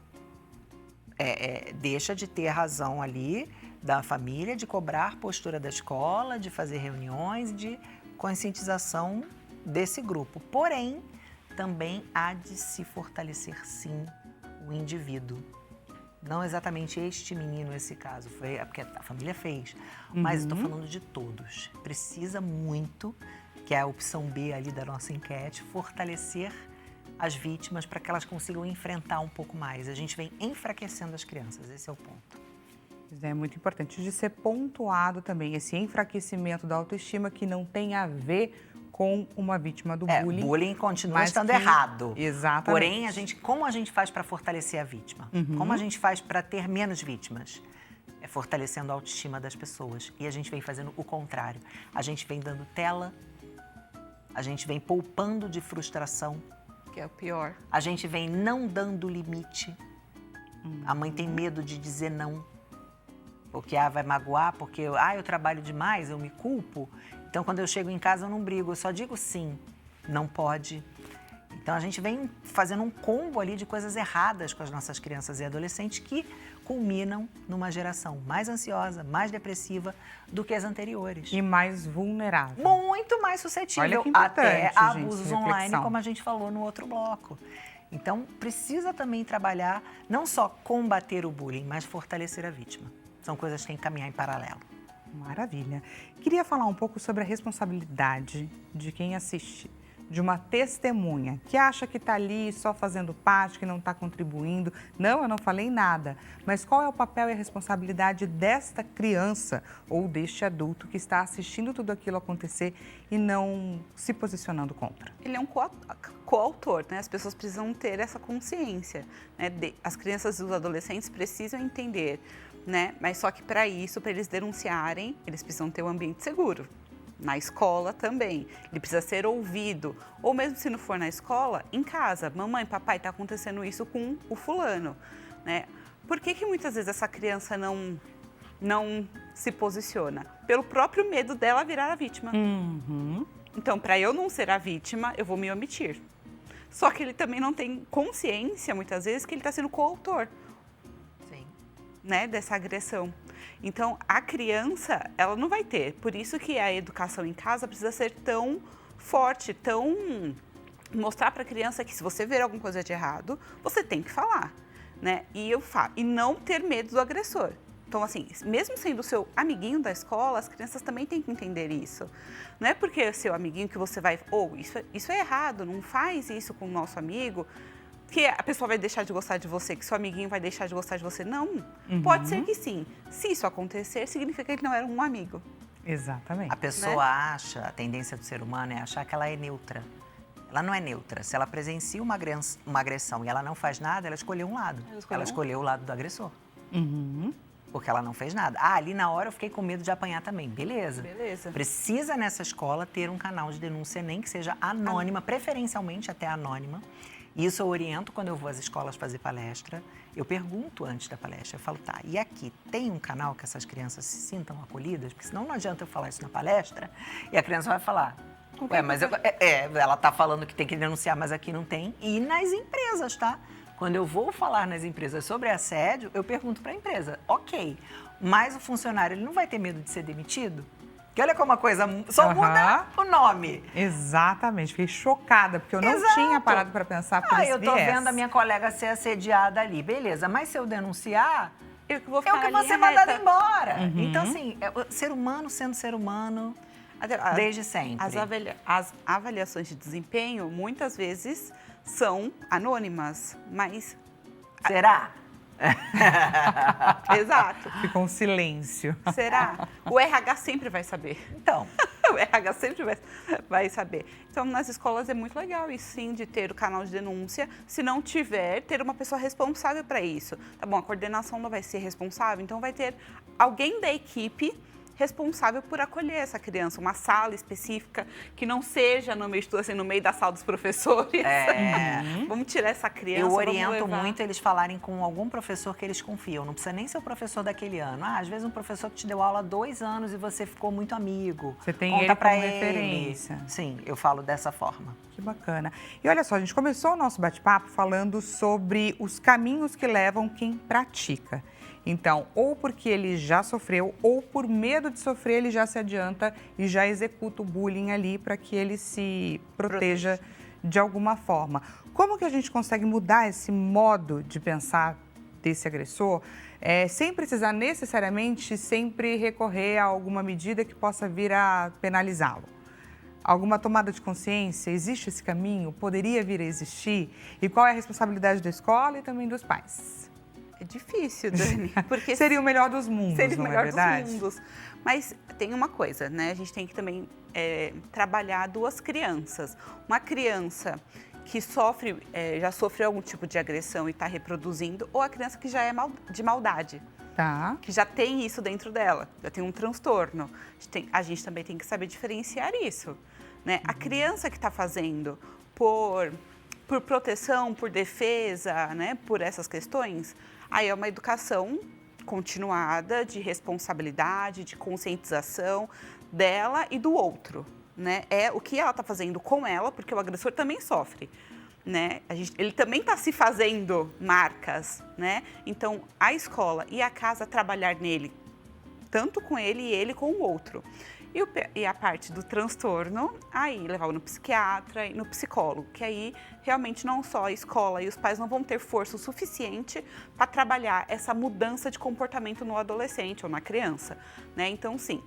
deixa de ter razão ali da família, de cobrar postura da escola, de fazer reuniões, de conscientização desse grupo. Porém, também há de se fortalecer, sim, o indivíduo. Não exatamente este menino, esse caso, foi porque a família fez, mas estou falando de todos. Precisa muito, que é a opção B ali da nossa enquete, fortalecer as vítimas para que elas consigam enfrentar um pouco mais. A gente vem enfraquecendo as crianças, esse é o ponto. É muito importante de ser pontuado também esse enfraquecimento da autoestima que não tem a ver com uma vítima do bullying. Bullying continua estando errado. Exatamente. Porém, como a gente faz para fortalecer a vítima? Como a gente faz para ter menos vítimas? É fortalecendo a autoestima das pessoas. E a gente vem fazendo o contrário. A gente vem dando tela, a gente vem poupando de frustração, Que é o pior. a gente vem não dando limite. A mãe tem medo de dizer não. Porque vai magoar, porque eu trabalho demais, eu me culpo. Então, quando eu chego em casa, eu não brigo, eu só digo sim, não pode. Então, a gente vem fazendo um combo ali de coisas erradas com as nossas crianças e adolescentes que culminam numa geração mais ansiosa, mais depressiva do que as anteriores. E mais vulnerável. Muito mais Olha suscetível que importante, até a abusos gente, online, reflexão. como a gente falou no outro bloco. Então, precisa também trabalhar, não só combater o bullying, mas fortalecer a vítima. São coisas que têm que caminhar em paralelo. Maravilha. Queria falar um pouco sobre a responsabilidade de quem assiste, de uma testemunha que acha que está ali só fazendo parte, que não está contribuindo. Não, eu não falei nada. Mas qual é o papel e a responsabilidade desta criança ou deste adulto que está assistindo tudo aquilo acontecer e não se posicionando contra? Ele é um coautor, né? As pessoas precisam ter essa consciência, né? As crianças e os adolescentes precisam entender, né? Mas só que para isso, para eles denunciarem, eles precisam ter um ambiente seguro. Na escola também, ele precisa ser ouvido, ou mesmo se não for na escola, em casa. Mamãe, papai, está acontecendo isso com o fulano, né? Por que muitas vezes essa criança não se posiciona? Pelo próprio medo dela virar a vítima. Então, para eu não ser a vítima, eu vou me omitir. Só que ele também não tem consciência, muitas vezes, que ele está sendo coautor, né, dessa agressão. Então, a criança, ela não vai ter. Por isso que a educação em casa precisa ser tão forte, tão... mostrar para a criança que se você ver alguma coisa de errado, você tem que falar, né? E não ter medo do agressor. Então, assim, mesmo sendo o seu amiguinho da escola, as crianças também têm que entender isso. Não é porque é seu amiguinho que você vai... isso é errado, não faz isso com o nosso amigo... que a pessoa vai deixar de gostar de você, que seu amiguinho vai deixar de gostar de você. Não. Pode ser que sim. Se isso acontecer, significa que ele não era um amigo. Exatamente. A pessoa acha, a tendência do ser humano é achar que ela é neutra. Ela não é neutra. Se ela presencia uma agressão e ela não faz nada, ela escolheu um lado. Ela escolheu o lado do agressor. Porque ela não fez nada. Ah, ali na hora eu fiquei com medo de apanhar também. Beleza. Precisa nessa escola ter um canal de denúncia, nem que seja anônima, preferencialmente até anônima. Isso eu oriento quando eu vou às escolas fazer palestra. Eu pergunto antes da palestra, eu falo, tá, e aqui tem um canal que essas crianças se sintam acolhidas? Porque senão não adianta eu falar isso na palestra e a criança vai falar, ué, mas ela tá falando que tem que denunciar, mas aqui não tem. E nas empresas, tá? Quando eu vou falar nas empresas sobre assédio, eu pergunto para a empresa, ok, mas o funcionário ele não vai ter medo de ser demitido? Que olha como a coisa só muda o nome. Exatamente. Fiquei chocada, porque eu não tinha parado para pensar por esse eu tô vendo a minha colega ser assediada ali. Beleza, mas se eu denunciar, eu que vou ficar vou ser mandada embora. Então, assim, ser humano sendo ser humano desde sempre. As avaliações de desempenho, muitas vezes, são anônimas, mas... Será? Exato. Ficou um silêncio. Será? O RH sempre vai saber. Então. O RH sempre vai saber. Então, nas escolas é muito legal isso, sim, de ter o canal de denúncia. Se não tiver, ter uma pessoa responsável para isso. Tá bom, a coordenação não vai ser responsável, então vai ter alguém da equipe responsável por acolher essa criança, uma sala específica que não seja no meio, assim, no meio da sala dos professores. Vamos tirar essa criança. Eu oriento muito eles falarem com algum professor que eles confiam. Não precisa nem ser o professor daquele ano. Às vezes um professor que te deu aula há 2 anos e você ficou muito amigo. Você tem Conta ele pra como ele. referência. Sim, eu falo dessa forma. Que bacana. E olha só, a gente começou o nosso bate-papo falando sobre os caminhos que levam quem pratica. Então, ou porque ele já sofreu, ou por medo de sofrer, ele já se adianta e já executa o bullying ali para que ele se proteja de alguma forma. Como que a gente consegue mudar esse modo de pensar desse agressor, sem precisar necessariamente sempre recorrer a alguma medida que possa vir a penalizá-lo? Alguma tomada de consciência? Existe esse caminho? Poderia vir a existir? E qual é a responsabilidade da escola e também dos pais? É difícil, Dani, porque... Seria o melhor dos mundos, seria não o melhor é verdade? dos mundos. Mas tem uma coisa, né? A gente tem que também trabalhar 2 crianças. Uma criança que já sofreu algum tipo de agressão e está reproduzindo, ou a criança que já é de maldade. Tá. Que já tem isso dentro dela, já tem um transtorno. A gente também tem que saber diferenciar isso, né? A criança que está fazendo por proteção, por defesa, né? Por essas questões, aí é uma educação continuada de responsabilidade, de conscientização, dela e do outro, né? É o que ela está fazendo com ela, porque o agressor também sofre, né? Ele também está se fazendo marcas, né? Então, a escola e a casa trabalhar nele, tanto com ele e ele com o outro. E a parte do transtorno, aí levar no psiquiatra e no psicólogo, que aí realmente não só a escola e os pais não vão ter força o suficiente para trabalhar essa mudança de comportamento no adolescente ou na criança, né? Então, sim,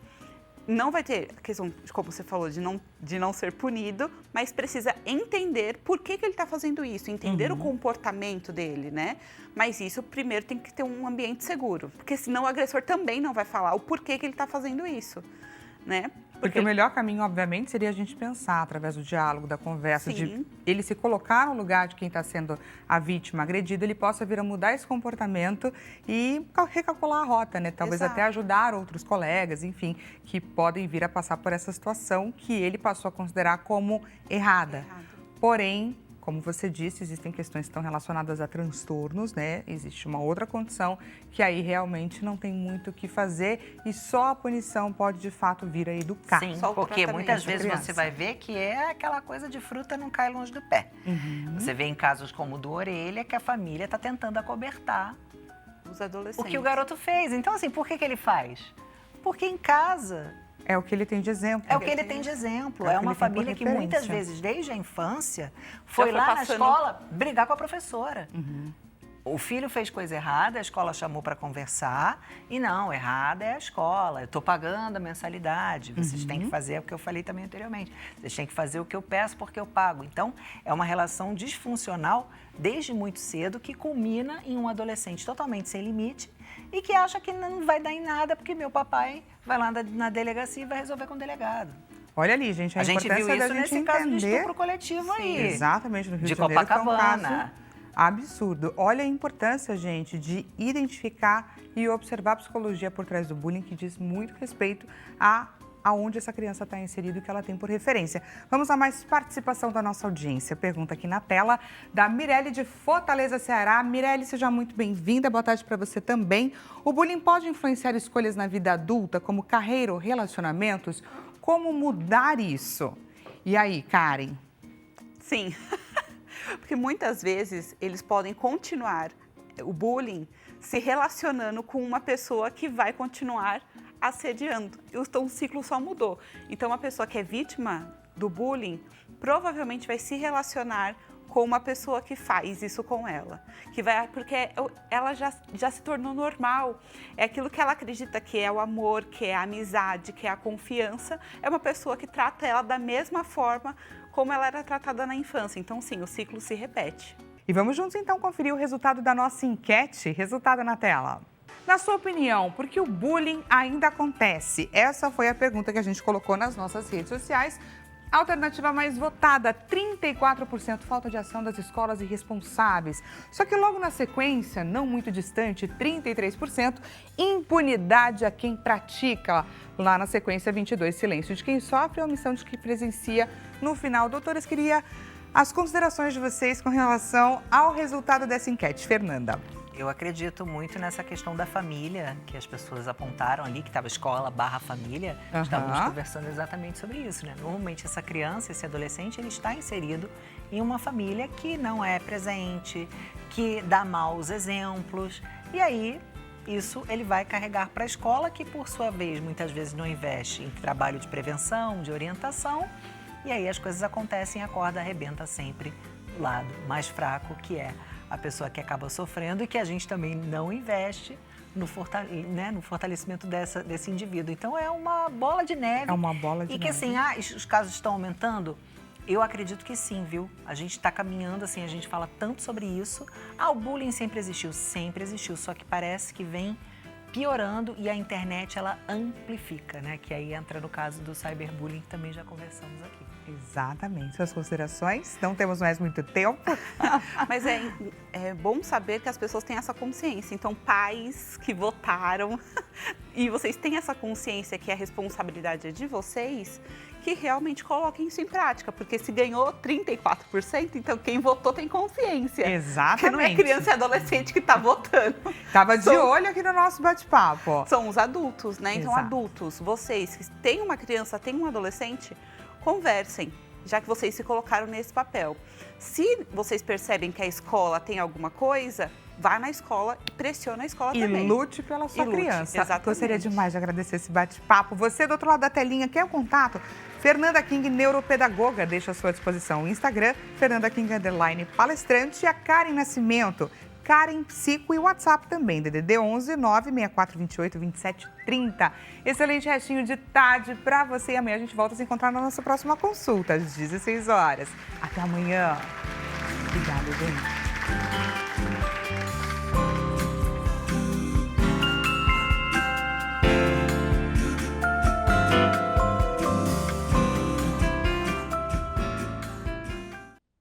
não vai ter a questão, como você falou, de não ser punido, mas precisa entender por que ele está fazendo isso, entender o comportamento dele, né? Mas isso, primeiro, tem que ter um ambiente seguro, porque senão o agressor também não vai falar o porquê que ele está fazendo isso. Né? Porque o melhor caminho, obviamente, seria a gente pensar através do diálogo, da conversa, de ele se colocar no lugar de quem está sendo a vítima agredida, ele possa vir a mudar esse comportamento e recalcular a rota, né? Talvez até ajudar outros colegas, enfim, que podem vir a passar por essa situação que ele passou a considerar como errada. Porém, como você disse, existem questões que estão relacionadas a transtornos, né? Existe uma outra condição que aí realmente não tem muito o que fazer e só a punição pode, de fato, vir a educar. Sim, porque muitas vezes você vai ver que é aquela coisa de fruta não cai longe do pé. Você vê em casos como o do Orelha que a família está tentando acobertar os adolescentes. O que o garoto fez. Então, assim, por que ele faz? Porque em casa... É o que ele tem de exemplo. É o que ele tem de exemplo. É uma família que muitas vezes, desde a infância, foi lá na escola brigar com a professora. O filho fez coisa errada, a escola chamou para conversar e não, errada é a escola, eu estou pagando a mensalidade, vocês têm que fazer o que eu falei também anteriormente, vocês têm que fazer o que eu peço porque eu pago. Então, é uma relação disfuncional desde muito cedo que culmina em um adolescente totalmente sem limite e que acha que não vai dar em nada porque meu papai vai lá na delegacia e vai resolver com o delegado. Olha ali, gente, a gente viu isso nesse caso de estupro coletivo aí. Exatamente, no Rio de Janeiro, Copacabana. Foi um caso absurdo. Olha a importância, gente, de identificar e observar a psicologia por trás do bullying, que diz muito respeito aonde essa criança está inserida e o que ela tem por referência. Vamos a mais participação da nossa audiência. Pergunta aqui na tela da Mirelle de Fortaleza, Ceará. Mirelle, seja muito bem-vinda. Boa tarde para você também. O bullying pode influenciar escolhas na vida adulta, como carreira ou relacionamentos? Como mudar isso? E aí, Karen? Sim, porque muitas vezes eles podem continuar o bullying se relacionando com uma pessoa que vai continuar assediando. Então o ciclo só mudou. Então uma pessoa que é vítima do bullying provavelmente vai se relacionar com uma pessoa que faz isso com ela, porque ela já se tornou normal. É aquilo que ela acredita que é o amor, que é a amizade, que é a confiança. É uma pessoa que trata ela da mesma forma como ela era tratada na infância. Então, sim, o ciclo se repete. E vamos juntos, então, conferir o resultado da nossa enquete. Resultado na tela. Na sua opinião, por que o bullying ainda acontece? Essa foi a pergunta que a gente colocou nas nossas redes sociais. A alternativa mais votada, 34%, falta de ação das escolas irresponsáveis. Só que logo na sequência, não muito distante, 33%, impunidade a quem pratica. Lá na sequência, 22%, silêncio de quem sofre, a omissão de quem presencia. No final, doutoras, queria as considerações de vocês com relação ao resultado dessa enquete. Fernanda. Eu acredito muito nessa questão da família, que as pessoas apontaram ali, que estava escola / família. Estávamos conversando exatamente sobre isso, né? Normalmente essa criança, esse adolescente, ele está inserido em uma família que não é presente, que dá maus exemplos. E aí, isso ele vai carregar para a escola, que por sua vez, muitas vezes não investe em trabalho de prevenção, de orientação. E aí as coisas acontecem e a corda arrebenta sempre do lado mais fraco, que é a pessoa que acaba sofrendo e que a gente também não investe no fortalecimento desse indivíduo. Então, é uma bola de neve. É uma bola de neve. E que, assim, os casos estão aumentando? Eu acredito que sim, viu? A gente está caminhando, assim, a gente fala tanto sobre isso. O bullying sempre existiu, só que parece que vem piorando e a internet, ela amplifica, né? Que aí entra no caso do cyberbullying, que também já conversamos aqui. Exatamente. Suas considerações? Não temos mais muito tempo. Mas é bom saber que as pessoas têm essa consciência. Então, pais que votaram e vocês têm essa consciência que a responsabilidade é de vocês, que realmente coloquem isso em prática, porque se ganhou 34%, então quem votou tem consciência. Exatamente. Porque não é criança e adolescente que está votando. Tava de olho aqui no nosso bate-papo, ó. São os adultos, né? Então, Exato. adultos, vocês que têm uma criança, têm um adolescente, conversem, já que vocês se colocaram nesse papel. Se vocês percebem que a escola tem alguma coisa, vá na escola e pressiona a escola também. E lute pela sua E lute, criança. exatamente. Gostaria demais de agradecer esse bate-papo. Você do outro lado da telinha, quer o contato? Fernanda King, neuropedagoga, deixa à sua disposição o Instagram, Fernanda King, _palestrante, e a Karen Nascimento, Karen Psico, e o WhatsApp também, DDD 11 96428 2730. Excelente restinho de tarde para você, e amanhã a gente volta a se encontrar na nossa próxima consulta, às 16 horas. Até amanhã. Obrigada, gente.